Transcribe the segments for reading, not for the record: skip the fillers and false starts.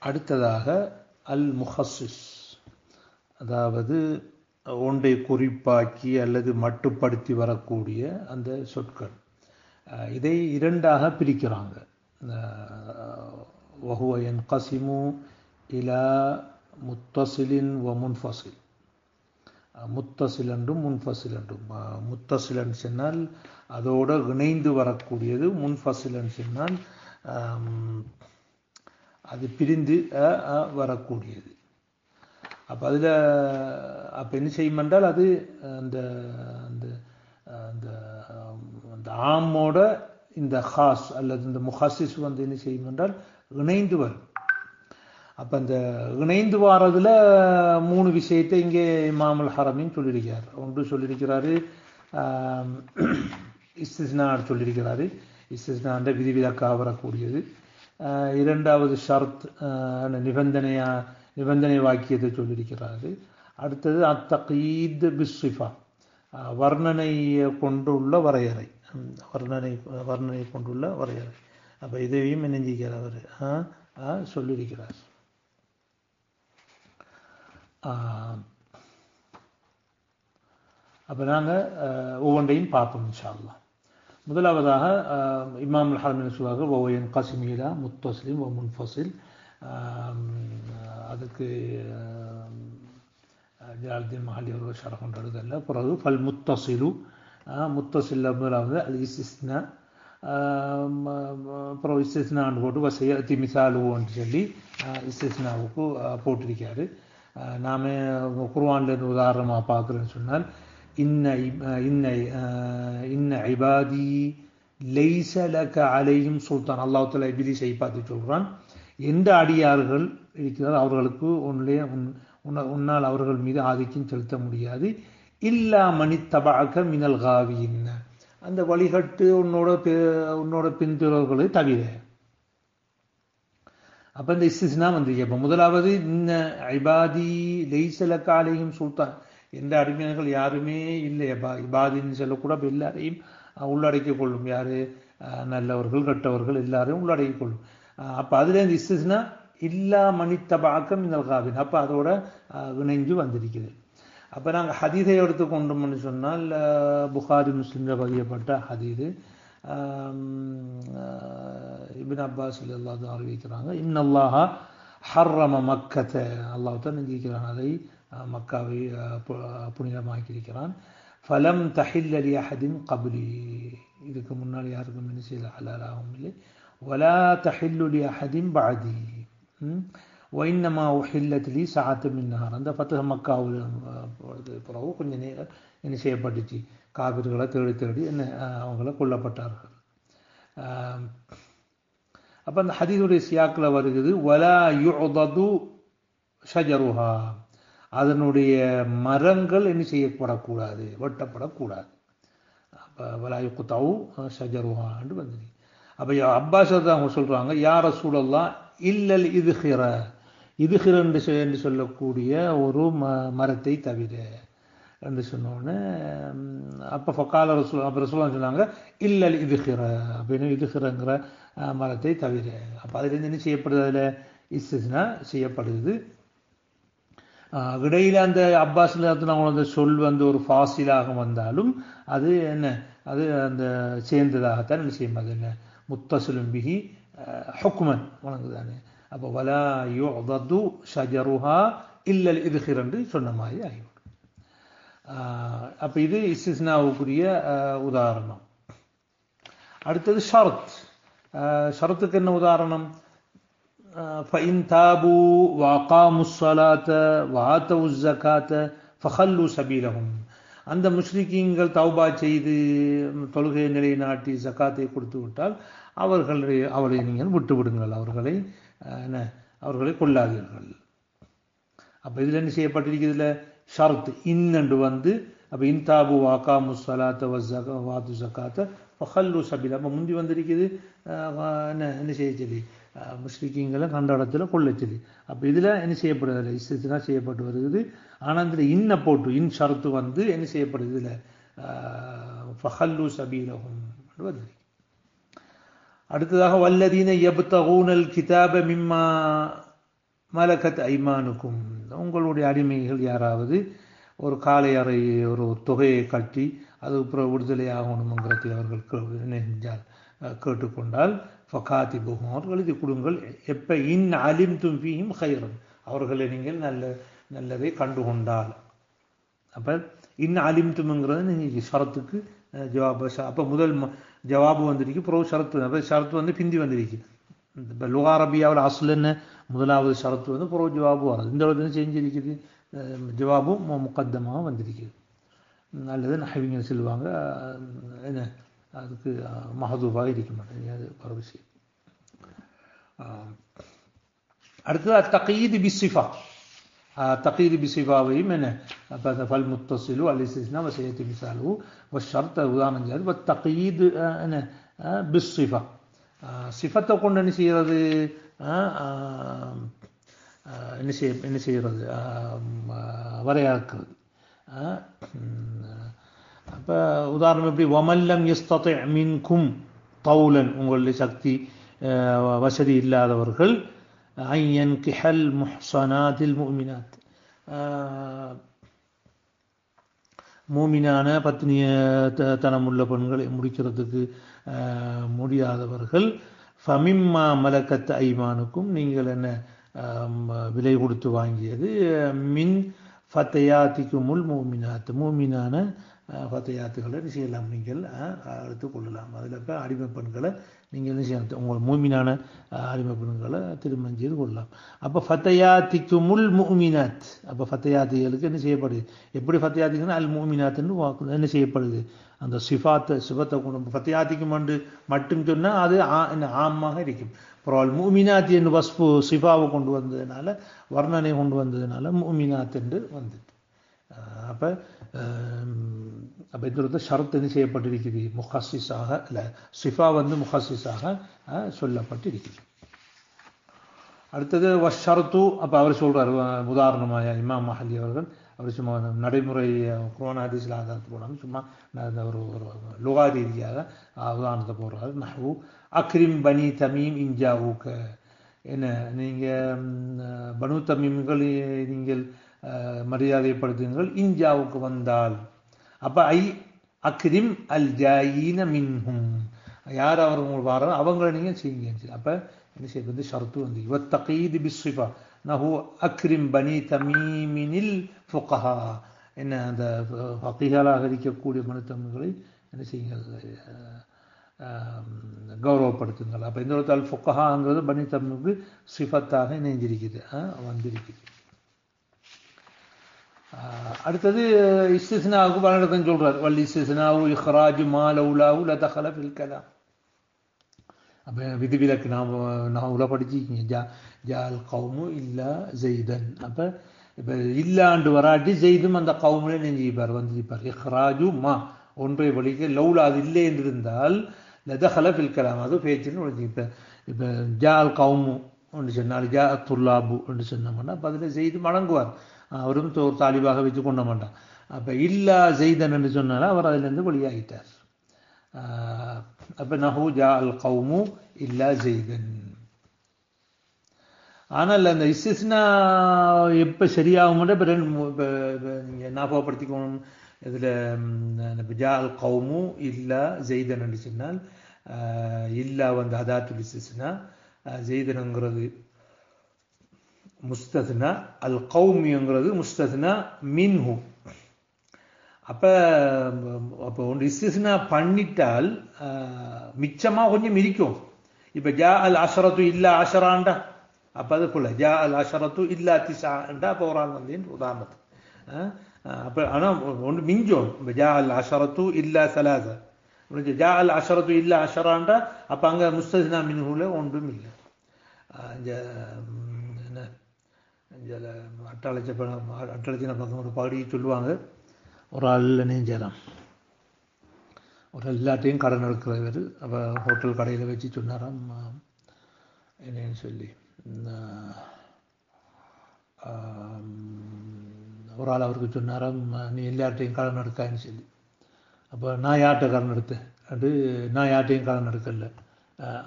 அடுத்ததாக அல் முஹஸ்ஸிஸ், அதாவது ஒன்றை குறிப்பாக்கி அல்லது மட்டுப்படுத்தி வரக்கூடிய அந்த சொற்கள். இதை இரண்டாக பிரிக்கிறாங்க. வஹுவ யன்கஸிமு இலா முத்தஸிலின் வ முன்ஃபஸில். முத்தஸில் என்றும் முன்ஃபஸில் என்றும். முத்தஸில் என்று சொன்னால் அதோடு இணைந்து வரக்கூடியது, முன்ஃபஸில் என்று சொன்னால் அது பிரிந்து வரக்கூடியது. அப்போ அதில் அப்போ என்ன செய்யும் என்றால் அது அந்த அந்த அந்த ஆமோட இந்த ஹாஸ் அல்லது இந்த முஹஸ்ஸிஸ் வந்து என்ன செய்யும் என்றால் இணைந்து வரும். அப்போ அந்த இணைந்து வாரதில் 3 விஷயத்தை இங்கே இமாம் அல் ஹரமீன் சொல்லியிருக்கிறார். ஒன்று சொல்லியிருக்கிறாரு இஸ்திஸ்னா சொல்லியிருக்கிறாரு, இஸ்திஸ்னான்ற விதிவிலக்காக வரக்கூடியது. இரண்டாவது ஷர்த் நிபந்தனை வாக்கியத்தை சொல்லியிருக்கிறாரு. அடுத்தது அத்தகீத் பிஸ்ஸிஃபா, வர்ணனை கொண்டுள்ள வரையறை, வர்ணனை கொண்டுள்ள வரையறை. அப்போ இதையும் நினைஞ்சிக்கிறார், அவர் சொல்லியிருக்கிறார். அப்போ நாங்கள் ஒவ்வொன்றையும் பார்ப்போம் இன்ஷா அல்லாஹ். முதலாவதாக இமாம் அல் ஹரமீன் சொல்வார்கள் வஹுவ யன்கஸிமு இலா முத்தஸிலின் வ முன்ஃபஸில். அதுக்கு ஜலாலுத்தீன் மஹல்லி அவர்கள் ஷரஹ் பண்ணுறதில்ல. பிறகு ஃபல் முத்தஸிலு, முத்தஸில் முதலாவது அல் இஸ்திஸ்னா, அப்புறம் இஸ்திஸ்னான்னு போட்டு வசையத்தி மிசாலுன்னு சொல்லி இஸ்திஸ்னாவுக்கு போட்டிருக்காரு. நாம் குர்ஆனில் உதாரணமாக பார்க்குறேன்னு சொன்னால் இன்ன இபாதி லைஸ லக அலைஹிம் சுல்தான். அல்லாஹ் தஆலா இப்லீஸை பார்த்து சொல்கிறான், எந்த அடியார்கள் இருக்கிறார் அவர்களுக்கு உன்னால் அவர்கள் மீது ஆதிக்கம் செலுத்த முடியாது. இல்லா மனித்தபஅக மினல் காவியின், அந்த வழிகட்டு உன்னோட பின்தொடர்களை தவிர. அப்போ இந்த இஸ்திஸ்னா வந்து இப்போ முதலாவது இன்ன இபாதி லைஸ லக அலைஹிம் சுல்தான், எந்த அடிமைகள் யாருமே இல்லை. இபாதின்னு சொல்லக்கூட எல்லாரையும் உள்ளடக்கிக் கொள்ளும். யார் நல்லவர்கள் கெட்டவர்கள் எல்லாரையும் உள்ளடக்கிக் கொள்ளும். அப்போ அதில் இந்த இஸ்திஸ்னா இல்லா மனித்தபாக்கம் மினல் காவின், அப்போ அதோட இணைஞ்சு வந்திருக்குது. அப்போ நாங்கள் ஹதீஸை எடுத்துக்கொண்டோம்னு சொன்னால் புகாரி முஸ்லிமில் பதியப்பட்ட ஹதீது இப்னு அப்பாஸ் ரலியல்லாஹு அன்ஹு அறிவிக்கிறாங்க, இன்னல்லாஹ ஹர்ரம மக்கத்தை, அல்லாஹ் தான் நினைக்கிறான் அதை மக்காவை புனிதமாக்கியிருக்கிறான். ஃபலம் தஹில்ல லி அஹதின் கப்லி, இதுக்கு முன்னால் யாருக்கும் என்ன செய்யல ஹலாலாகவும் இல்லை. வலா தஹில்லு லி அஹதின் பஅதி வைன்னமா உஹில்லத் லி சஅத்து மின் நஹார். அந்த ஃபத்ஹ் மக்காவில் பிறகு கொஞ்சம் நேரம் என்ன செய்யப்பட்டுச்சு, காபிர்களை தேடி தேடி என்ன அவங்கள கொல்லப்பட்டார்கள். அப்போ அந்த ஹதீஸுடைய சியாக்கில் வருகிறது வலா யுஅதது ஷஜருஹா, அதனுடைய மரங்கள் என்ன செய்யப்படக்கூடாது, வெட்டப்படக்கூடாது. அப்போ வலா யுக்தவு ஷஜருஹான்னு வந்துருக்கு. அப்போ அப்பாஸ் அவங்க சொல்கிறாங்க, யா ரசூலல்லாஹ் இல்லல் இதுஹிர, இதுஹிர என்று சொல்லக்கூடிய ஒரு மரத்தை தவிர என்று சொன்னோடனே அப்போ ஃபகால ரசூல், அப்போ ரசூலுல்லாஹ் சொன்னாங்க இல்லல் இதுஹிர, அப்படின்னு இதுஹிரங்கிற மரத்தை தவிர. அப்போ அதில் என்ன செய்யப்படுது, அதில் இஸ்திஸ்னா செய்யப்படுது. இடையில் அந்த அப்பாஸ் அவங்களோட சொல் வந்து ஒரு ஃபாசிலாக வந்தாலும் அது என்ன, அது அந்த சேர்ந்ததாகத்தான் என்ன செய்யும், அது என்ன முத்தஸிலும் பிஹி ஹுக்மன் வணங்குதானே. அப்போ வலா யுஅதது ஷஜருஹா இல்லல் இதுஹிர் என்று சொன்ன மாதிரி ஆகிவிடும். அப்போ இது இஸ்திஸ்னாவுக்குரிய உதாரணம். அடுத்தது ஷரத். ஷரத்துக்கு என்ன உதாரணம், فإن تابوا وأقاموا الصلاة وآتوا الزكاة فخلوا سبيلهم. அந்த முஷ்ரிக்கீன்கள் தௌபா செய்து தொழுகை நிலைநாட்டி ஜகாத்தை கொடுத்து விட்டால் அவர்களை நீங்கள் விட்டு விடுங்கள், அவர்களை கொள்ளாதீர்கள். அப்போ இதில் என்ன செய்யப்பட்டிருக்கிறதுல ஷரத் இன்னென்று வந்து, அப்போ இன்தாபு வாக்காமு ஸலாத்த வாத்து ஜகாத்த ஃபஹல்லு சபீல. அப்போ முந்தி வந்திருக்குது என்ன செய்ய சொல்லி, முஸ்லிக்கீங்களை கண்ட இடத்துல கொள்ள சொல்லி. அப்போ இதில் என்ன செய்யப்படுறது, இஸ்திஸ்னா செய்யப்பட்டு வருகிறது. ஆனால் இதில் இன்ன போட்டு இன் ஷரத்து வந்து என்ன செய்யப்படுது, இதில் ஃபஹல்லு சபீலஹும் வருது. அடுத்ததாக வல்லதீன யப்தகூனல் கிதாப மிம்மா மலக்கத் ஐமானுக்கும் உங்களுடைய அடிமைகள் யாராவது ஒரு காலை அறை ஒரு தொகையை கட்டி அது அப்புறம் விடுதலை ஆகணுங்கிறதை அவர்கள் நெஞ்சால் கேட்டுக்கொண்டால் ஃபகாத்திபுஹும் அவர்கள் எழுதி கொடுங்கள் எப்போ இன் அலிம்தும் ஃபீஹிம் கைரன் அவர்களை நீங்கள் நல்லதை கண்டுகொண்டால். அப்போ இன் அலிம்தும்ங்கிறது நீங்கள் ஷரத்துக்கு ஜவாபு. அப்போ முதல் ஜவாபு வந்திருக்கு, பிறகு ஷரத்து. அப்போ ஷரத்து வந்து பிந்தி வந்திருக்கு. இப்போ லுகா அரபியாவில் அஸ்லுன்னு முதலாவது ஷரத்து வந்து பிறகு ஜவாபு வராது. இந்த இடத்துல செஞ்சிருக்குது ஜவாபும் முக்கத்தமாக வந்திருக்குது. நல்லது நஹவிங்க சொல்லுவாங்க என்ன அதுக்கு மஹதூபாக இருக்க மாட்டேங்க, அது ஒரு விஷயம். அடுத்தது தகீது பிஸ்ஸிஃபா. தகீது பிஸ்ஸிஃபாவையும் என்ன ஃபல் முத்தஸிலு அல் இஸ்திஸ்னா வ சயதி மிசாலுஹு வ ஷர்த் உதாரணம் செய்யாது. வ தகீது என்ன பிஸ்ஸிஃபா சிஃபத்தை கொண்டு என்ன செய்கிறது, என்ன செய்கிறது வரையாக்குறது. அப்போ உதாரணம் எப்படி வமல்லம் யஸ்ததி மின்கும் தௌலன் உங்களுடைய சக்தி வசதி இல்லாதவர்கள் ஐயன் கிஹல் முஹ்சனாத்தில் முஃமினாத் மூமினான பத்னிய தனமுள்ள பெண்களை முடிக்கிறதுக்கு முடியாதவர்கள் ஃபமிம்மா மலக்கத் ஐமானுக்கும் நீங்கள் என்ன விலை கொடுத்து வாங்கியது மின் ஃபத்தையாத்திக்குமுல் மூமினாத் மூமினான ஃபத்தையாத்துகளை செய்யலாம், நீங்கள் எடுத்துக்கொள்ளலாம். அதில் இப்போ அடிமை பெண்களை நீங்கள் என்ன செய்யலாம், உங்கள் மூமினான அடிமை பெண்களை திருமணம் செய்து கொள்ளலாம். அப்போ ஃபத்தையாத்திக்குமுல் மூமினாத், அப்போ ஃபத்தையாத்திகளுக்கு என்ன செய்யப்படுது, எப்படி ஃபத்தையாத்திக்குன்னா அல் மூமினாத்துன்னு என்ன செய்யப்படுது, அந்த சிஃபத்தை கொண்டு ஃபத்தையாத்திக்கும் மட்டும் சொன்னால் அது என்ன ஆமாக இருக்கும். அப்புறம் அல் மூமினாத் என்று வஸ்பு சிஃபாவை கொண்டு வந்ததுனால வர்ணனை கொண்டு வந்ததுனால மூமினாத் என்று வந்தது. அப்போ இந்த ஷரத் என்ன செய்யப்பட்டிருக்குது, முஹஸ்ஸிஸாக இல்லை சிஃபா வந்து முஹஸ்ஸிஸாக சொல்லப்பட்டிருக்குது. அடுத்தது வஷரத்து. அப்போ அவர் சொல்கிறார் உதாரணமாக இமாம் மஹல்லி அவர்கள், அவர் சும்மா நடைமுறை குர்ஆன் ஹதீஸில் ஆதாரத்து போடாமல் சும்மா ஒரு லுகா ரீதியாக உதாரணத்தை போடுறாரு. நஹ்வு அக்ரிம் பனி தமீம் இன்ஜாவுக்க, என்ன நீங்கள் பனு தமீம்கள் நீங்கள் மரியாதைப்படுத்துங்கள் இன்ஜாவுக்கு வந்தால். அப்போ அக்ரிம் அல் ஜாயீன மின்ஹும், யார் அவர்கள் வர அவங்களை நீங்கள் செய்யுங்க. அப்போ என்ன செய்வது ஷரத்து வந்து வத்தகீது பிஸ்ஸிஃபா நஹு அக்ரிம் பனி தமீமினில் ஃபுகஹா, என்ன அந்த ஃபகீஹாலாக இருக்கக்கூடிய மனுத்தமிழ்களை என்ன செய்யுங்கள் கௌரவப்படுத்துங்கள். அப்போ இந்த இடத்துல ஃபுகஹாங்கிறது பனி தமீமுக்கு சிஃபத்தாக இணைஞ்சிருக்குது வந்திருக்குது. அடுத்தது இஸ்திஸ்னாவுக்கு பலனடக்கம் சொல்றார். வல் இஸ்திஸ்னாவு இஹ்ராஜு மா லௌலாஹு லதகல ஃபில் கலாம். அப்போ விதிவிலக்கு நான் உள்ள படிச்சிருக்கீங்க ஜால் கௌமு இல்லா ஜெய்தன். அப்போ இப்போ இல்லாண்டு வராட்டி ஜெய்தும் அந்த கௌமுல நெஞ்சிப்பார் வந்திருப்பார். இஹ்ராஜு மா ஒன்றை வழிக்க லௌலா அது இல்லை என்று இருந்தால் லதகல ஃபில் கலாம் அது பேச்சுன்னு ஒழிஞ்சு. இப்போ ஜால் கௌமு ஒன்று சொன்னால் ஜா துல்லாபு என்று சொன்னோம்னா அப்போ அதில் ஜெய்து மடங்குவார், அவரும் ஒரு தாலிபாக வச்சு கொண்ட மாட்டான். அப்போ இல்லா ஜெய்தன் என்று சொன்னால அவர் அதிலிருந்து வெளியாகிட்டார். அப்போ நஹு ஜா அல் கௌமு இல்லா ஜெய்தன். ஆனால் அந்த இஸ்திஸ்னா எப்போ சரியாகும், இப்போ நீங்கள் ஞாபகப்படுத்திக்கணும். இதில் ஜா அல் கௌமு இல்லா ஜெய்தன் என்று சொன்னால் இல்லா வந்து அதாத்துல் இஸ்திஸ்னா, ஜெய்தனுங்கிறது முஸ்தத்னா, அல் கௌமிங்கிறது முஸ்தத்னா மின்ஹு. அப்போ ஒன்று இஸ்திஸ்னா பண்ணிட்டால் மிச்சமாக கொஞ்சம் இருக்கும். இப்போ ஜா அல் அஷரத்து இல்லா அஷராண்டா, அப்போ அது போல ஜா அல் அஷரத்து இல்லா திசாண்டா அப்போ ஒரு ஆள் வந்து உதாரணத்து. அப்போ ஆனால் ஒன்று மிஞ்சோம். இப்போ ஜா அல் அஷரத்து இல்லா சலாசா, ஜா அல் அஷரத்து இல்லா அஷராண்டா அப்போ அங்கே முஸ்தத்னா மின்ஹுல ஒன்றும் இல்லை. என்ன அட்டளச்சின பக்கம் ஒரு பாடி சொல்லுவாங்க, ஒரு ஆள் நெஞ்சலாம் ஒரு எல்லாத்தையும் கடன் எடுக்கிறவர். அப்போ ஹோட்டல் கடையில் வச்சு சொன்னாராம் என்னன்னு சொல்லி, ஒரு ஆள் அவருக்கு சொன்னாராம் நீ எல்லார்ட்டையும் கடன் எடுக்கான்னு சொல்லி. அப்போ நான் யார்கிட்ட கடன் எடுத்தேன் அது நான் யார்ட்டையும் கடன் எடுக்கல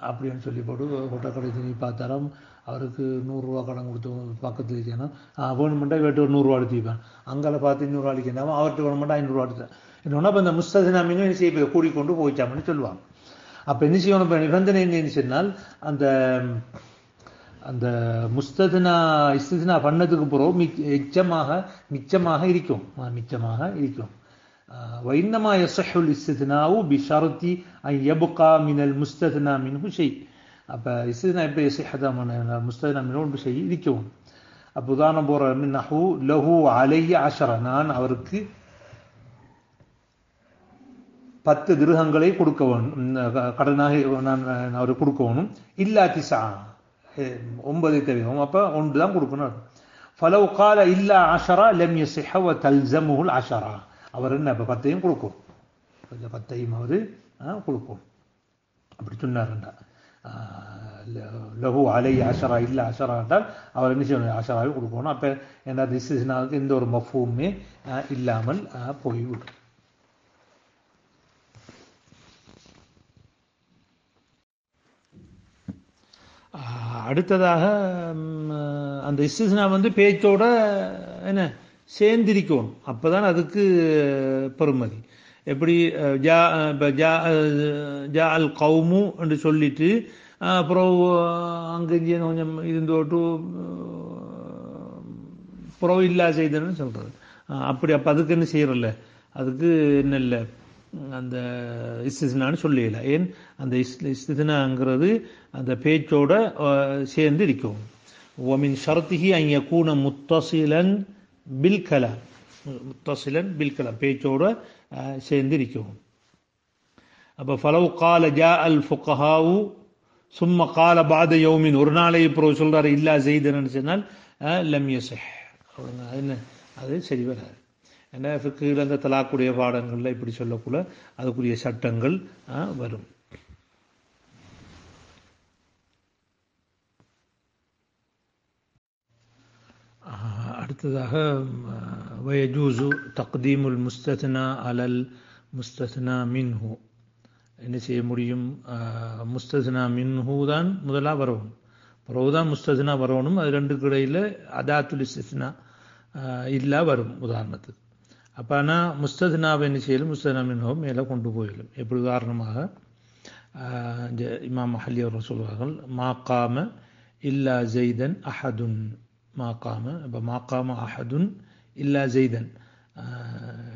அப்படின்னு சொல்லி போட்டு கொட்டை கடை திரும்பி பார்த்தாலும் அவருக்கு 100 ரூபா கடன் கொடுத்து பக்கத்தில் இருக்கேன்னா வேணுமெண்டா வேட்டு ஒரு 100 ரூபா எடுத்துப்பேன். அங்கே பார்த்து 200 ரூபா அடிக்கிறாம அவர்கிட்ட வேணுமெண்டா 500 ரூபா எடுத்தேன். என்னன்னா இப்போ இந்த முஸ்தத்னா மீனும் என்ன செய்ய கூடிக்கொண்டு போயிச்சாமன்னு சொல்லுவாங்க. அப்போ என்ன செய்யணும், இப்போ நிபந்தனை என்ன சொன்னால் அந்த அந்த முஸ்தத்னா இஸ்தித்னா பண்ணதுக்கு பிறகு மிச்சமாக இருக்கும். وإنما يصح الاستثناء بشرط أن يبقى من المستثنى منه شيء. அப்போ இஸ்தித்னா இப்போ சிஹதமான முஸ்தத்னா மின்ஹு ஷை இருக்கும். அப்போ உதாரணம் போகிற நஹு லஹு அலைய 10, நான் அவருக்கு 10 திர்ஹங்களை கொடுக்க வேணும், கடனாக நான் அவருக்கு கொடுக்க வேணும். இல்லா 9 தவிர அப்போ 1 தான் கொடுக்கணும். فلو قال إلا 10 لم يصح وتلزمه ال10. அவர் என்ன இப்போ 10ஐயும் கொடுக்கும், கொஞ்சம் 10ஐயும் அவர் கொடுக்கும். அப்படி சொன்னார்ண்டா லஹு அலைய 10 இல்லா 10 என்றால் அவர் என்ன செய்யணும், 10ஆவே கொடுக்கணும். அப்போ என்ன இஸ்திஸ்னாவுக்கு எந்த ஒரு மஃபூமே இல்லாமல் போய்விடும். அடுத்ததாக அந்த இஸ்திஸ்னா பேச்சோட என்ன சேர்ந்திருக்கணும், அப்போதான் அதுக்கு பெருமதி. எப்படி ஜா அல் கௌமு என்று சொல்லிட்டு அப்புறம் அங்கே கொஞ்சம் இருந்தோட்டு புறவு இல்லா செய்தன்னு சொல்கிறது. அப்படி அப்போ அதுக்கு என்ன செய்யறதில்ல, அதுக்கு என்ன இல்லை அந்த இஸ்திஸ்னான்னு சொல்லல. ஏன் அந்த இஸ்திஸ்னாங்கிறது அந்த பேச்சோட சேர்ந்து இருக்கும். ஒமின் ஷர்த்திஹி அன் யகூன முத்தஸிலன் பில் கலாம், பேச்சோட சேர்ந்து இருக்கும். அப்போ ஃபலவ் கால ஜா அல் ஃபுகஹாவு சும்ம கால பாத யௌமின், ஒரு நாளை இப்போ சொல்றாரு இல்லா ஜெய்தன்னு சொன்னால் லம் யஸிஹ், அது சரி வராது. ஏன்னா ஃபிக்ஹில் அந்த தலாக்குடைய பாடங்களில் இப்படி சொல்லக்குள்ள அதுக்குரிய சட்டங்கள் வரும். அடுத்ததாக வயஜூசு தக்தீமுல் முஸ்தத்னா அலல் முஸ்தத்னா மின்ஹு, என்ன செய்ய முடியும், முஸ்தத்னா மின்ஹு தான் முதலாக வரணும், பிறகுதான் முஸ்தத்னா வரணும். அது ரெண்டுக்கு இடையில் அதாத்துல் இஸ்திஸ்னா இல்லா வரும் உதாரணத்துக்கு. அப்போ ஆனால் முஸ்தத்னாவை என்ன செய்யலும், முஸ்தத்னா மின்ஹு மேலே கொண்டு போயிடும். எப்படி உதாரணமாக இமாம் மஹல்லி அவர்கள் சொல்வார்கள், மாகாம இல்லா ஜெய்தன் அஹதுன், மாகாம இப்போ மாகாம அஹதுன் இல்லா ஜெய்தன்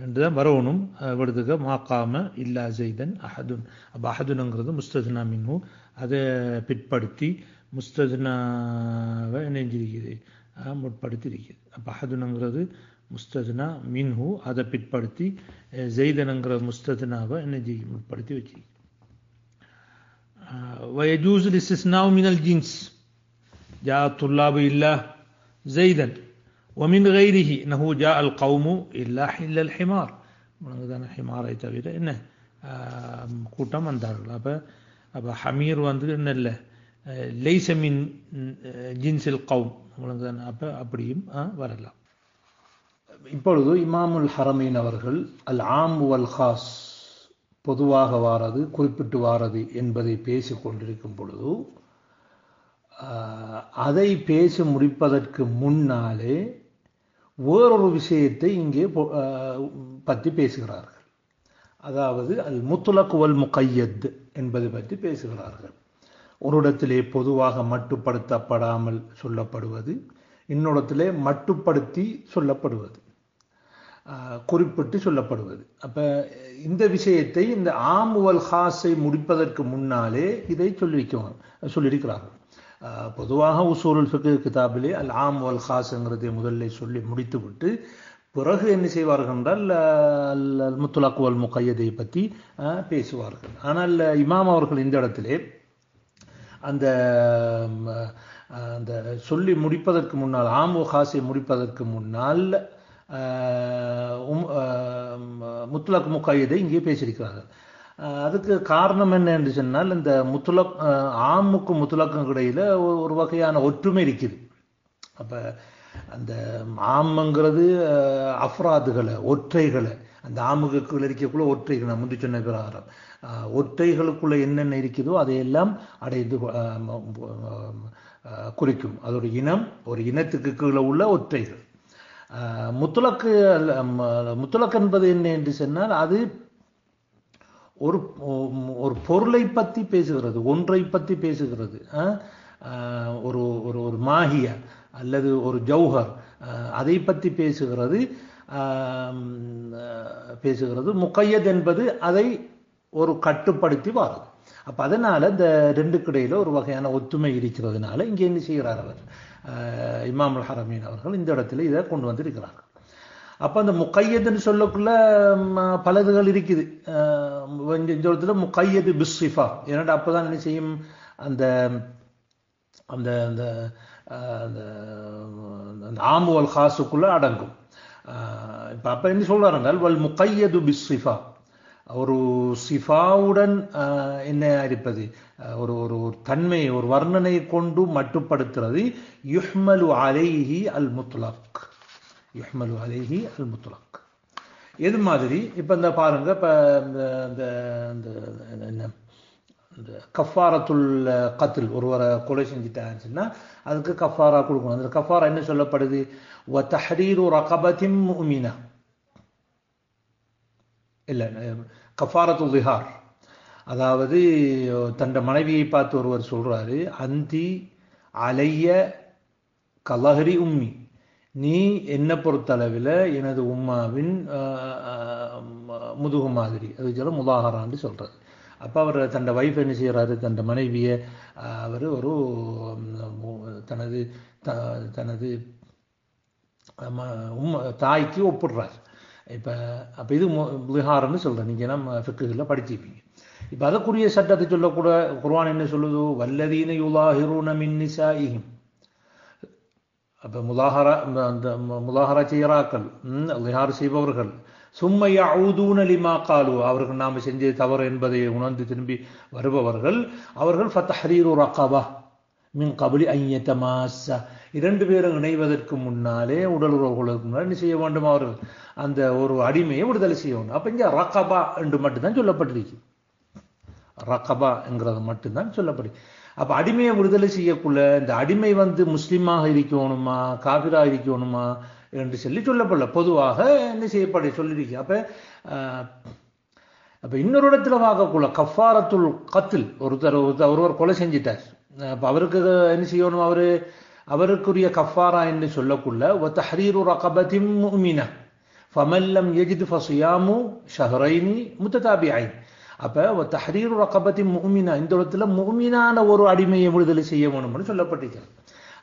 என்றுதான் வரணும். விடுதுக்க மாகாம இல்லா ஜெய்தன் அஹதுன். அப்போ அஹதுனுங்கிறது முஸ்தத்னா மின்ஹு, அதை பிற்படுத்தி முஸ்தத்னாவை நெஞ்சிருக்குது, முற்படுத்தி இருக்குது. அப்போ அஹதுனுங்கிறது முஸ்தத்னா மின்ஹு, அதை பிற்படுத்தி ஜெய்தனுங்கிற முஸ்தத்னாவை நெஞ்சி முற்படுத்தி வச்சு. வயஜூஸ் இஸ்திஸ்னாஉ மினல் ஜின்ஸ் ஜா துல்லாபு இல்லா ஜெய்தன் ومن غيره انه جاء القوم الا حل الحمار, முன்னதான ஹிமாரை தவிர என்ன கூட்டம் வந்தார்கள். அப்போ ஹமீர் என்ன இல்லை லைஸ மின் ஜின்ஸில் கௌம், அப்போ அப்படியும் வரலாம். இப்பொழுது இமாமுல் ஹரமைன் அவர்கள் அல் ஆம் வல் ஹாஸ், பொதுவாக வாரது குறிப்பிட்டு வாரது என்பதை பேசிக் கொண்டிருக்கும் பொழுது அதை பேசி முடிப்பதற்கு முன்னாலே வேறொரு விஷயத்தை இங்கே பற்றி பேசுகிறார்கள். அதாவது அல் முத்லக் வல் முகையத் என்பதை பற்றி பேசுகிறார்கள். ஒரு இடத்திலே பொதுவாக மட்டுப்படுத்தப்படாமல் சொல்லப்படுவது, இன்னொருத்திலே மட்டுப்படுத்தி சொல்லப்படுவது, குறிப்பிட்டு சொல்லப்படுவது. அப்போ இந்த விஷயத்தை இந்த ஆம் வல் ஹாஸை முடிப்பதற்கு முன்னாலே இதை சொல்லியிருக்கிறார்கள். பொதுவாக உசூலுல் ஃபிக்ஹ் கிதாபிலே அல் ஆம் வல் ஹாஸ்ங்கிறதை முதல்ல சொல்லி முடித்துவிட்டு பிறகு என்ன செய்வார்கள் என்றால் அல் முத்லக் வல் முகையதை பற்றி பேசுவார்கள். ஆனால் இமாம் அவர்கள் இந்த இடத்திலே அந்த அந்த சொல்லி முடிப்பதற்கு முன்னால் ஆம் வல் ஹாஸை முடிப்பதற்கு முன்னால் முத்லக் முகையதை இங்கே பேசியிருக்கிறார்கள். அதுக்கு காரணம் என்ன என்று சொன்னால், இந்த முத்லக் ஆமுக்கும் முத்லக்கும் இடையில ஒரு வகையான ஒற்றுமை இருக்குது. அப்போ அந்த ஆம்ங்கிறது அஃப்ராதுகளை, ஒற்றைகளை, அந்த ஆமுக்கு கீழே இருக்கக்குள்ள ஒற்றைகள் நான் முந்தி சொன்ன பிரகாரம் ஒற்றைகளுக்குள்ள என்னென்ன இருக்குதோ அதையெல்லாம் அடைந்து குறிக்கும். அது ஒரு இனம், ஒரு இனத்துக்கு கீழே உள்ள ஒற்றைகள். முத்துலக்கு முத்துலக் என்பது என்ன என்று சொன்னால் அது ஒரு ஒரு பொருளை பற்றி பேசுகிறது, ஒன்றை பற்றி பேசுகிறது. ஒரு ஒரு ஒரு மாஹிய அல்லது ஒரு ஜௌஹர் அதை பற்றி பேசுகிறது. முக்கையத் என்பது அதை ஒரு கட்டுப்படுத்தி வாருது. அப்போ அதனால இந்த ரெண்டுக்கு இடையில ஒரு வகையான ஒத்துமை இருக்கிறதுனால இங்கே என்ன செய்கிறார் அவர் இமாம் அல் ஹரமீன் அவர்கள் இந்த இடத்துல இதை கொண்டு வந்திருக்கிறார்கள். அப்போ அந்த முக்கையதுன்னு சொல்லக்குள்ள பலதுகள் இருக்குது. இந்த இடத்துல முக்கையது பிஸ்ஸிஃபா, ஏன்னா அப்போதான் என்ன செய்யும் அந்த அந்த அந்த அந்த ஆமுவல் காசுக்குள்ள அடங்கும். இப்போ அப்போ என்ன சொல்றாருங்கள், வல் முக்கையது பிஸ்ஸிஃபா, ஒரு சிஃபாவுடன் என்ன இருப்பது, ஒரு ஒரு தன்மை, ஒரு வர்ணனை கொண்டு மட்டுப்படுத்துறது. யுஹ்மலு அலைஹி அல் முத்லக், யுஹ்மலு அலைஹி அல் முத்லக். எது மாதிரி இப்போ இந்த பாருங்க, இப்போ இந்த என்ன இந்த கஃபாரத்துல் கத்ல், ஒருவரை கொலை செஞ்சுட்டாச்சுன்னா அதுக்கு கஃபாரா கொடுக்கணும். அந்த கஃபாரா என்ன சொல்லப்படுது, வ தஹ்ரீரு ரகபத்தின் முஃமினா, இல்லை கஃபாரத்துல் லிஹார். அதாவது தன் மனைவியை பார்த்து ஒருவர் சொல்றாரு, அந்தி அலைய கலஹரி உம்மி, நீ என்ன பொறுத்தளவில் எனது உம்மாவின் முதுகு மாதிரி, அது சொல்ல முதாகரான்னு சொல்றாரு. அப்போ அவர் தன் வைஃப் என்ன செய்கிறாரு, தன் மனைவியை அவர் ஒரு தனது தாய்க்கு ஒப்பிடுறார். அப்போ இது லிஹார்னு சொல்கிறேன், நீங்கள் நம்ம ஃபிக்குகளில் படிச்சிருப்பீங்க. இப்போ அதற்குரிய சட்டத்தை சொல்லக்கூட குர்ஆன் என்ன சொல்லுது, வல்லதீன யுலாஹிரூன மின் நிசாஇஹிம். அப்போ முலாஹரா செய்கிறார்கள், லிஹார் செய்பவர்கள், சும்ம யஊதூன லிமா காலு, அவர்கள் நாம் செஞ்ச தவறு என்பதை உணர்ந்து திரும்பி வருபவர்கள், அவர்கள் ஃபதஹ்ரீரு ரகபா மின் கப்லி அன் யதமாஸ்ஸா, இரண்டு பேரும் இணைவதற்கு முன்னாலே, உடல் உறவுகளுக்கு முன்னாலே என்ன செய்ய வேண்டும், அவர்கள் அந்த ஒரு அடிமையை விடுதலை செய்ய வேண்டும். அப்போ இங்கே ரகபா என்று மட்டும்தான் சொல்லப்பட்டிருக்கு, ரகபா என்கிறது மட்டும்தான் சொல்லப்படி. அப்போ அடிமையை விடுதலை செய்யக்குள்ள இந்த அடிமை முஸ்லீமாக இருக்கணுமா காபிராக இருக்கணுமா என்று சொல்லப்படல, பொதுவாக என்ன செய்யப்பட சொல்லியிருக்கு. அப்போ இன்னொரு இடத்துல பார்க்கக்குள்ள கஃபாரத்துல் கத்ல், ஒருவர் கொலை செஞ்சிட்டார். அப்போ அவருக்கு என்ன செய்யணும், அவருக்குரிய கஃபாரா என்று சொல்லக்குள்ள வ தஹ்ரீரு ரகபத்தின் முஃமினா ஃபமன் லம் யஜித் ஃபஸியாமு ஷஹ்ரைனி முத்ததாபிஐன். அப்போ தஹ்ரீரு ரகபத்தின் முஃமினா, இந்த இடத்துல முஃமினான ஒரு அடிமையை விடுதலை செய்ய வேணும்னு சொல்லப்பட்டிருக்கிறது.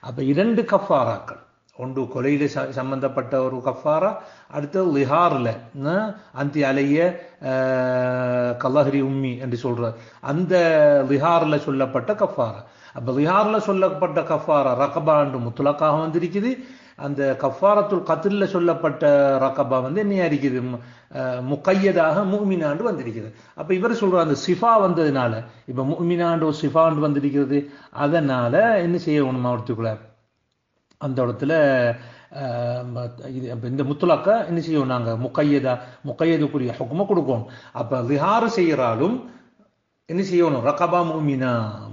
அப்போ இரண்டு கஃபாராக்கள், ஒன்று கொலையில சம்பந்தப்பட்ட ஒரு கஃபாரா, அடுத்தது லிஹார்ல அந்தி அலைய கலஹரி உம்மி என்று சொல்ற அந்த லிஹார்ல சொல்லப்பட்ட கஃபாரா. அப்போ லிஹார்ல சொல்லப்பட்ட கஃபாரா ரகபா என்று முத்துலக்காக வந்திருக்குது. அந்த கஃபாரத்துல் கத்ல்ல சொல்லப்பட்ட ரகபா என்ன இருக்குது, முக்கையதாக முஃமினாண்டு வந்திருக்கிறது. அப்போ இவர் சொல்ற அந்த சிஃபா வந்ததுனால, இப்போ முஃமினாண்டு ஒரு சிஃபாண்டு வந்திருக்கிறது, அதனால என்ன செய்யணும் அவர்த்துக்குள்ள அந்த இடத்துல இந்த முத்துலாக்க என்ன செய்வோம், நாங்கள் முக்கையதுக்குரிய ஹுக்குமை கொடுக்கணும். அப்போ லிஹார் செய்கிறாலும் என்ன செய்யணும், ரகபா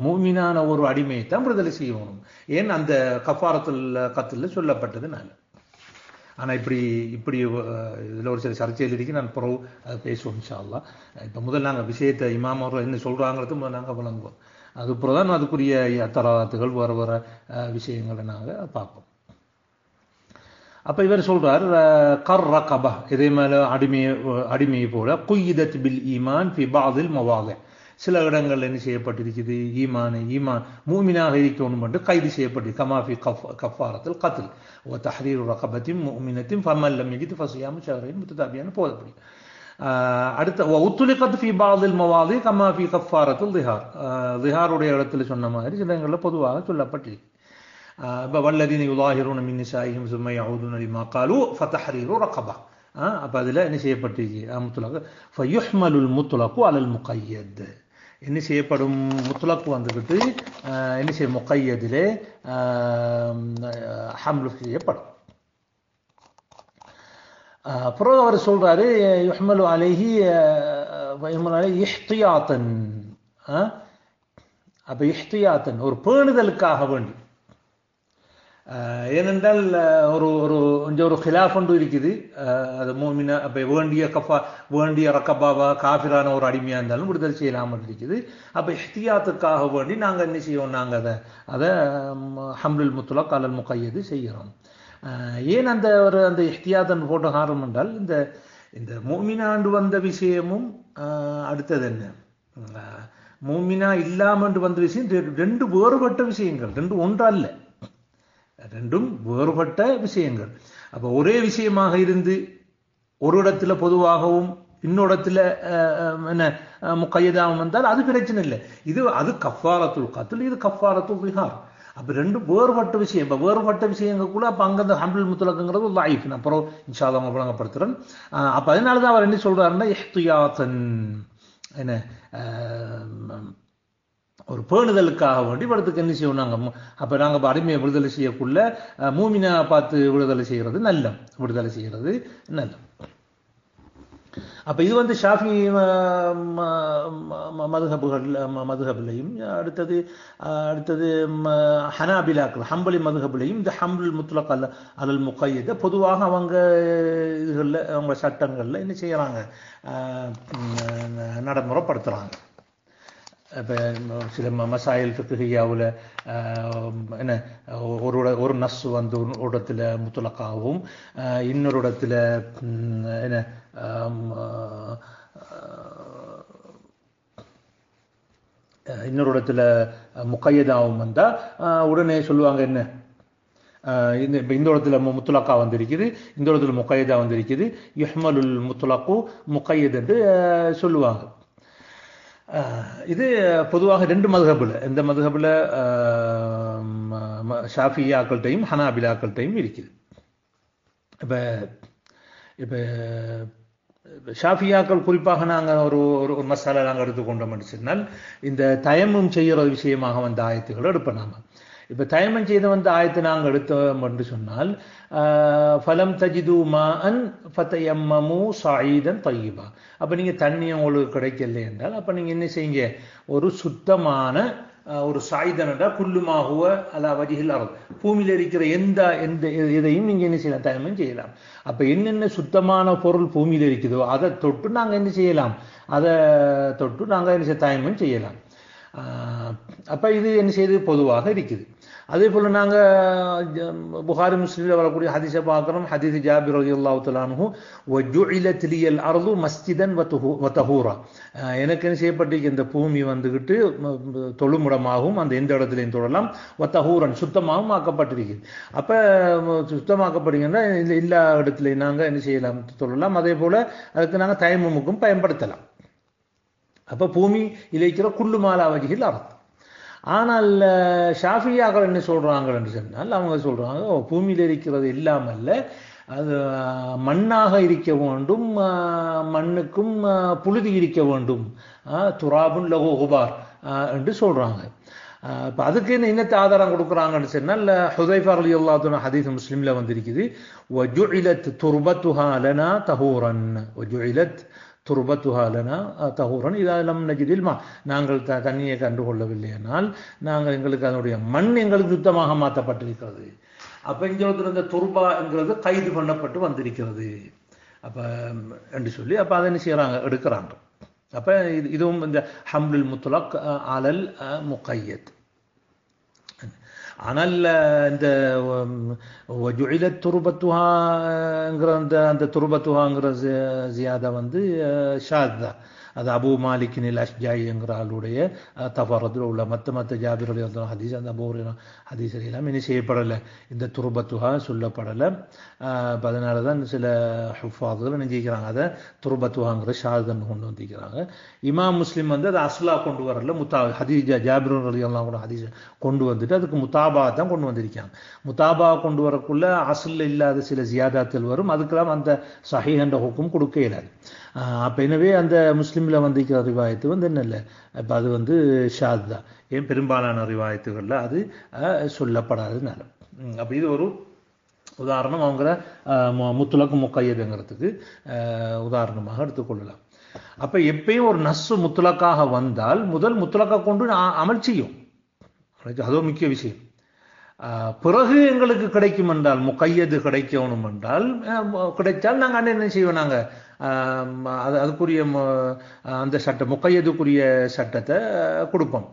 முஃமினான ஒரு அடிமையை தான் விடுதலை செய்யணும். ஏன் அந்த கஃபாரத்துல் கத்ல சொல்லப்பட்டதுனால. ஆனால் இப்படி இதில் ஒரு சில சர்ச்சையில் இருக்கு, நான் பிறகு அதை பேசுவோம் இன்ஷா அல்லாஹ். இப்போ முதல் நாங்கள் விஷயத்தை இமாம் அவர்கள் என்ன சொல்கிறாங்கிறது முதல் நாங்கள் விளங்குவோம். அதுக்கப்புறம் தான் அதுக்குரிய தராத்துகள் வர விஷயங்களை நாங்கள் பார்ப்போம். அப்போ இவர் சொல்றார், கர் ரகபா, இதே மேலே அடிமையை போல குய்யிதத் பில் ஈமான் ஃபி பாதில் மவாதி, சில இடங்கள் என்ன செய்யப்பட்டிருக்குது, ஈமான் முஃமினாக இருக்கணும் என்று கைது செய்யப்பட்டிருக்கு. கமாஃபி கஃபாரத்துல் கத்ல் வ தஹ்ரீரு ரகபத்தின் முஃமினத்தின் ஃபமன் லம் யஜித் ஃபஸியாமு ஷஹ்ரைன் முத்ததாபியான்னு போதப்படி. அடுத்த உத்துலிகத் ஃபி பாதில் மவாதி கமாஃபி கஃபாரத்துல் லிஹார், லிஹாருடைய இடத்துல சொன்ன மாதிரி சில இடங்களில் பொதுவாக சொல்லப்பட்டிருக்கு. வல்லதீன யுலாஹிரூன மின் நிசாஇஹிம் சும்ம யஊதுன லிமா காலு ஃபதஹ்ரீரு ரகபா. அப்போ அதில் என்ன செய்யப்பட்டிருக்கு, முத்துலக் ஃபயுஹ்மலுல் முத்துலக்கு அலல் முக்கையத், என்ன செய்யப்படும், முத்துலக்கு வந்துக்கிட்டு என்ன செய்ய முக்கையதிலே ஹம்லு செய்யப்படும். அப்புறம் அவர் சொல்றாரு யுஹ்மலு அலைஹி இஹ்தியாத்தன். அப்ப இஹ்தியாத்தன் ஒரு பேணுதலுக்காக வேண்டி. ஏனென்றால் ஒரு ஒரு கொஞ்சம் ஒரு ஹிலாஃப் ஒன்று இருக்குது. அது மூமினா அப்போ வேண்டிய ரக்கபாவா காஃபிரான ஒரு அடிமையாக இருந்தாலும் விடுதலை செய்யலாமல் இருக்குது. அப்போ இஹ்தியாத்துக்காக வேண்டி நாங்கள் என்ன செய்வோம், நாங்கள் அதை ஹம்லுல் முத்லக் அலல் முகையது செய்கிறோம். ஏன் அந்த இஹ்தியாத்தன் போட்ட காரணம் என்றால் இந்த மூமினாண்டு வந்த விஷயமும் அடுத்தது என்ன மூமினா இல்லாமல் வந்த விஷயம் ரெண்டு வேறுபட்ட விஷயங்கள், ரெண்டு ஒன்றல்ல, ரெண்டும் வேறுபட்ட விஷயங்கள். அப்ப ஒரே விஷயமாக இருந்து ஒரு இடத்துல பொதுவாகவும் இன்னொடத்துல என்ன முக்கையதாகவும் வந்தால் அது பிரச்சனை இல்லை. அது கஃபாரத்துல் கத்ல், இது கஃபாரத்துல் ரிஹார். அப்ப ரெண்டு வேறுபட்ட விஷயம். இப்ப வேறுபட்ட விஷயங்களுக்குள்ள அப்ப அங்க அந்த ஹம்லுல் முத்லக்ங்கிறது லைஃப் நான் அப்புறம் இன்ஷா அல்லாஹ் வழங்கப்படுத்துறேன். அப்ப அதனாலதான் அவர் என்ன சொல்றாருன்னா இஹ்தியாத்தன், என்ன ஒரு பேணுதலுக்காக வேண்டி படத்துக்கு என்ன செய்வோம் நாங்கள். அப்போ நாங்கள் அடிமையை விடுதலை செய்யக்குள்ள மூமினா பார்த்து விடுதலை செய்கிறது நல்ல, விடுதலை செய்கிறது நல்ல. அப்போ இது ஷாஃபி மதுஹபிலையும் அடுத்தது ஹனாபிலாக்கள் ஹம்பலி மதுஹபிலையும் இந்த ஹம்லுல் முத்லக் அலல் முகையத பொதுவாக அவங்க இதுகளில் அவங்க சட்டங்களில் என்ன செய்யறாங்க, நடைமுறைப்படுத்துறாங்க. இப்போ சில மசாயில் ஃபிக்ஹியாவில் என்ன ஒரு நஸ் ஒரு இடத்துல முத்லக்காகவும் இன்னொரு இடத்துல என்ன இன்னொரு இடத்துல முக்கையதாகவும் வந்தால் உடனே சொல்லுவாங்க என்ன, இந்த இடத்துல முத்லக்கா வந்திருக்குது, இந்த இடத்துல முக்கையதா வந்திருக்குது, யுஹ்மலுல் முத்லக்கு முக்கையத் என்று சொல்லுவாங்க. இது பொதுவாக ரெண்டு மதுஹபில், இந்த மதுஹபில் ஷாஃபியாக்கள்கிட்டையும் ஹனாபிலாக்கள்கிட்டையும் இருக்குது. இப்போ ஷாஃபியாக்கள் குறிப்பாக நாங்கள் ஒரு மசாலா நாங்கள் எடுத்துக்கொண்டோம் சொன்னால் இந்த தயமும் செய்கிற விஷயமாக வந்த ஆயத்துக்களை எடுப்போம். நாம இப்போ தயமம் செய்த வந்த ஆயத்தை நாங்கள் எடுத்தோம் என்று சொன்னால் ஃபலம் தஜிது மாஅன் ஃபதயம்மமு ஸஈதன் தய்யிபா. அப்போ நீங்கள் தண்ணி உங்களுக்கு கிடைக்கல என்றால் அப்போ நீங்கள் என்ன செய்யுங்க, ஒரு சுத்தமான ஒரு சாயுதன் என்றால் குல்லுமாகுவ அலா வஜிஹில் அர்த், பூமியில் இருக்கிற எந்த இதையும் நீங்கள் என்ன செய்யலாம், தயமம் செய்யலாம். அப்போ என்னென்ன சுத்தமான பொருள் பூமியில் இருக்குதோ அதை தொட்டு நாங்கள் என்ன செய்யலாம், அதை தொட்டு நாங்கள் என்ன தயமம் செய்யலாம். அப்போ இது என்ன செய்யுது பொதுவாக இருக்குது. அதே போல் நாங்கள் புகாரி முஸ்லிமில் வரக்கூடிய ஹதீஸை பார்க்குறோம். ஹதீஸ் ஜாபிர் ரலியல்லாஹு தஆலா அன்ஹு வஜுஇலத் லியல் அர்து மஸ்ஜிதன் வ தஹூரா, எனக்கு என்ன செய்யப்பட்டிருக்கு, இந்த பூமி வந்துக்கிட்டு தொழுமுடமாகவும் அந்த எந்த இடத்துலையும் தொழலாம், வ தஹூரன் சுத்தமாகவும் ஆக்கப்பட்டிருக்கு. அப்போ சுத்தமாக்கப்படுங்கன்னா எல்லா இடத்துலையும் நாங்கள் என்ன செய்யலாம், தொழலாம். அதே போல் அதுக்கு நாங்கள் தயம்முமுக்கும் பயன்படுத்தலாம். அப்போ பூமி இழைக்கிற குல்லு மாலா வஜிஹில் அர்த். ஆனால் ஷாஃபியாக்கள் என்ன சொல்றாங்க என்று சொன்னால் அவங்க சொல்றாங்க பூமியில் இருக்கிறது இல்லாமல்ல, அது மண்ணாக இருக்க வேண்டும், மண்ணுக்கும் புழுதி இருக்க வேண்டும், துராபுன் லஹு குபார் என்று சொல்றாங்க. இப்போ அதுக்கு என்னத்தை ஆதாரம் கொடுக்குறாங்கன்னு சொன்னால் ஹுதைஃபா ரலியல்லாஹு அன்ஹு ஹதீஸ் முஸ்லிம்ல வந்திருக்குது, வஜுஇலத் துர்பத்துஹா லனா தஹூரன், வஜுஇலத் துர்பத்துஹா லனா தஹூரன் இதா லம் நஜிதில் மா, நாங்கள் தண்ணியை கண்டுகொள்ளவில்லை என்றால் நாங்கள் எங்களுக்கு அதனுடைய மண் எங்களுக்கு சுத்தமாக மாற்றப்பட்டிருக்கிறது. அப்போ இங்கே இந்த துர்பா என்கிறது கைது பண்ணப்பட்டு வந்திருக்கிறது அப்போ என்று சொல்லி அப்போ அதை என்ன செய்யறாங்க, எடுக்கிறாங்க. அப்போ இதுவும் இந்த ஹம்லுல் முத்லக் அலல் முகையத். ஆனால் இந்த வஜுஇலத் துர்பத்துஹாங்கிற அந்த துர்பத்துஹாங்கிற ஜியாதா ஷாதா, அது அபு மாலிக்கின் அஷ்ஜாயிங்கிற ஆளுடைய தஃபரத்தில் உள்ள மற்ற ஜாபிர் ரலியல்லாஹு ஹதீஸ் அந்த அபூ ஹதீஸ் எல்லாம் இனி செய்யப்படலை, இந்த துர்பத்துஹா சொல்லப்படலை. அதனால தான் சில ஹுஃபாதுகள் நினைக்கிறாங்க அதை துர்பத்துஹாங்கிற ஷாதன்னு கொண்டு வந்திருக்கிறாங்க. இமாம் முஸ்லிம் அதை அஸ்லா கொண்டு வரல, ஹதீஸ் ஜாபிர் ரலியல்லாஹு ஹதீஸ் கொண்டு வந்துட்டு அதுக்கு முத்தாபா தான் கொண்டு வந்திருக்காங்க. முத்தாபா கொண்டு வரக்குள்ள அஸ்ல இல்லாத சில ஜியாதாத்தில் வரும், அதுக்கெல்லாம் அந்த சஹீஹ் என்ற ஹுக்கும் கொடுக்க இயலாது. அப்போ எனவே அந்த முஸ்லீமில் வந்திருக்கிற ரிவாயத்து என்ன இல்லை, இப்போ அது ஷாத் தான். ஏன் பெரும்பாலான ரிவாயத்துகளில் அது சொல்லப்படாததுனால. அப்போ இது ஒரு உதாரணம் அவங்கள முத்துலக்கு முக்கையதுங்கிறதுக்கு உதாரணமாக எடுத்துக்கொள்ளலாம். அப்ப எப்பயும் ஒரு நஸ்ஸு முத்துலக்காக வந்தால் முதல் முத்துலக்கா கொண்டு அமல் செய்யும், அதுவும் முக்கிய விஷயம். பிறகு எங்களுக்கு கிடைக்கும் என்றால் முக்கையது கிடைக்கணும் என்றால் கிடைச்சால் நாங்கள் அண்ணன் என்ன செய்வோம், நாங்கள் அதுக்குரிய அந்த சட்டம் முக்கையதுக்குரிய சட்டத்தை கொடுப்போம்.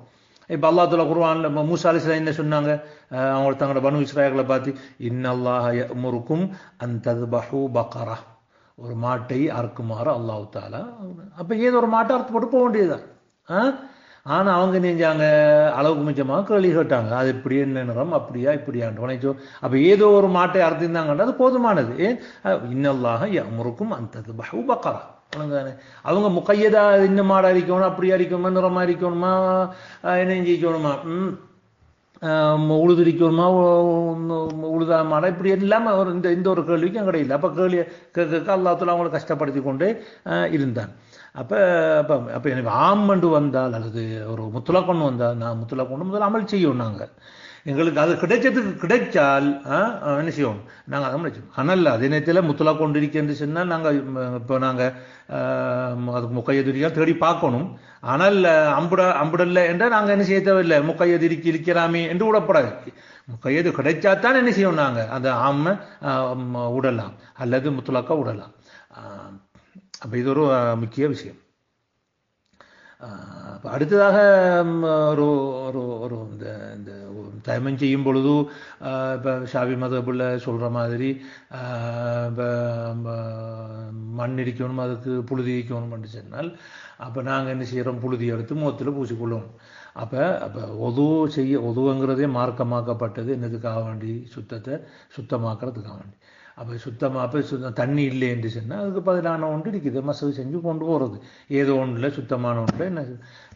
இப்போ அல்லாஹ் தஆலா குர்ஆன்ல மூசா அலைஹிஸ்ஸலாம் என்ன சொன்னாங்க, அவங்க தங்களோட பனு இஸ்ராயீலை பார்த்து இன்னல்லாஹ யஅமுருக்கும் அன் தத்பஹு பக்ரா, ஒரு மாட்டை அறுக்குமாறு அல்லாஹ் தஆலா. அப்போ ஏதோ ஒரு மாட்டை அறுத்து போட்டு போக வேண்டியதுதான். ஆனால் அவங்க நெஞ்சாங்க அளவுக்கு மிச்சமாக கேள்வி கேட்டாங்க, அது இப்படி என்ன நிறம் அப்படியா இப்படியான்னு உனைச்சோ. அப்போ ஏதோ ஒரு மாட்டை அறுத்திருந்தாங்கன்னா அது போதுமானது. ஏன் இன்னல்லாஹ யஅமுருக்கும் அன் தத்பஹு பக்ரா. அவங்க முக்கையதா இந்த மாடா அரிக்கணும் அப்படி அரிக்கணுமா நிறமா அரிக்கணுமா என்ன செய்யணுமா உழுதுரிக்கணுமா உழுதா மாடா இப்படி இல்லாமல் ஒரு இந்த ஒரு கேள்விக்கும் கிடையாது. அப்போ கேள்வி கேட்க அல்லாஹ் தஆலா அவங்களை கஷ்டப்படுத்தி கொண்டே இருந்தான். அப்போ அப்போ அப்போ எனக்கு ஆமண்டு வந்தால் அல்லது ஒரு முத்துலக்கொண்டு வந்தால் நான் முத்துலக்கொண்டு முதல்ல அமல் செய்யும். நாங்கள் எங்களுக்கு அது கிடைச்சால் என்ன செய்வோம், நாங்கள் அதை முடிச்சோம். ஆனால் அதே நேரத்தில் முத்துலா கொண்டிருக்கேன்னு சொன்னால் நாங்கள் இப்போ நாங்கள் அதுக்கு முக்கையதிரியாக தேடி பார்க்கணும். ஆனால் அம்புடல்ல என்றால் நாங்கள் என்ன செய்ய தேவையில்லை, முக்கையதிரிக்கு இருக்கலாமே என்று விடப்படாது. முக்கையது கிடைச்சாத்தான் என்ன செய்வோம், நாங்கள் அந்த ஆமை விடலாம் அல்லது முத்துலாக்கா விடலாம். அப்போ இது ஒரு முக்கிய விஷயம். அடுத்ததாக ஒரு ஒரு ஒரு இந்த இந்த தயமம் செய்யும் பொழுது இப்போ ஷாஃபி மதபுள்ள சொல்கிற மாதிரி இப்போ மண் இடிக்கணும் அதுக்கு புழுதி இடிக்கணும்னு சொன்னால் அப்போ நாங்கள் என்ன செய்கிறோம், புழுதி எடுத்து முகத்தில் பூசிக்கொள்ளும். அப்போ ஒதுவுங்கிறதே மார்க்கமாக்கப்பட்டது என்னதுக்காக வேண்டி, சுத்தமாக்குறதுக்காக வேண்டி. அப்போ தண்ணி இல்லை என்று சொன்னால் அதுக்கு பதிலான ஒன்று இருக்குது, மசகு செஞ்சு கொண்டு போகிறது. ஏதோ ஒன்றில் சுத்தமான ஒன்று என்ன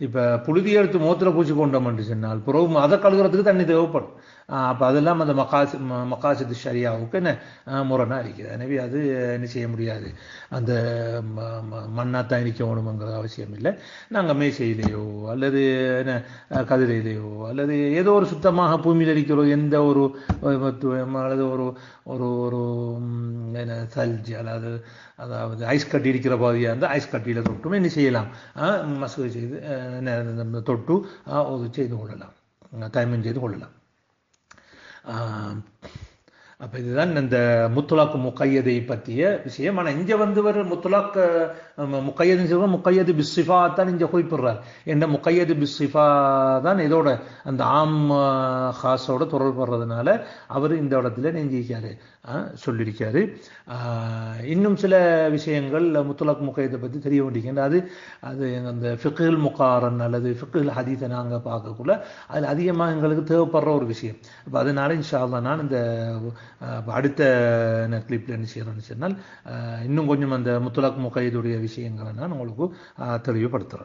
இப்போ புழுதி எடுத்து முகத்தில் பூச்சி கொண்டோம்னு சொன்னால் பிறகு அதை கழுகுறதுக்கு தண்ணி தேவைப்படும். அப்போ அதெல்லாம் அந்த மகாசித்து ஷரியாவுக்கு என்ன முரணாக இருக்குது. எனவே அது என்ன செய்ய முடியாது, அந்த மண்ணாத்தான் இருக்கணுங்கிற அவசியம் இல்லை. நாங்கள் மேசையிலேயோ அல்லது என்ன கதிரையிலேயோ அல்லது ஏதோ ஒரு சுத்தமாக பூமியில் இருக்கிறோம் எந்த ஒரு அல்லது ஒரு ஒரு ஒரு என்ன சல்ஜி அதாவது ஐஸ் கட்டி இருக்கிற பகுதியாக இருந்தால் ஐஸ் கட்டியில் தொட்டும் என்ன செய்யலாம், மசகு செய்து தொட்டு செய்து கொள்ளலாம், தயமம் செய்து கொள்ளலாம். அப்போ இதுதான் இந்த முத்துலாக்கு முக்கையதை பற்றிய விஷயம். ஆனால் இங்கே வர முத்துலாக் முக்கையதுன்னு சொல்கிறோம், முக்கையது பிஸ்ஸிஃபா தான் இங்கே குறிப்பிடுறார். என்ன முக்கையது பிஸ்ஸிஃபா தான் இதோட அந்த ஆம் ஹாஸோட தொடர்பு வர்றதுனால அவர் இந்த இடத்துல நெஞ்சிக்காரு சொல்லியிருக்காரு. இன்னும் சில விஷயங்கள் முத்துலாக் முக்கையதை பற்றி தெரிய வேண்டியிருக்கின்ற அது அந்த ஃபிக்ஹுல் முகாரன் அல்லது ஃபிக்ஹுல் ஹதீஸை நாங்கள் பார்க்கக்குள்ள அதில் அதிகமாக எங்களுக்கு தேவைப்படுற ஒரு விஷயம். அப்போ அதனால இன்ஷா அல்லாஹ் நான் இந்த அடுத்த கிளிப்பில் என்ன செய்யறேன்னு சொன்னால் இன்னும் கொஞ்சம் அந்த முத்துலாக் முக்கையதுடைய விஷயங்களை நான் உங்களுக்கு தெளிவுபடுத்துகிறேன்.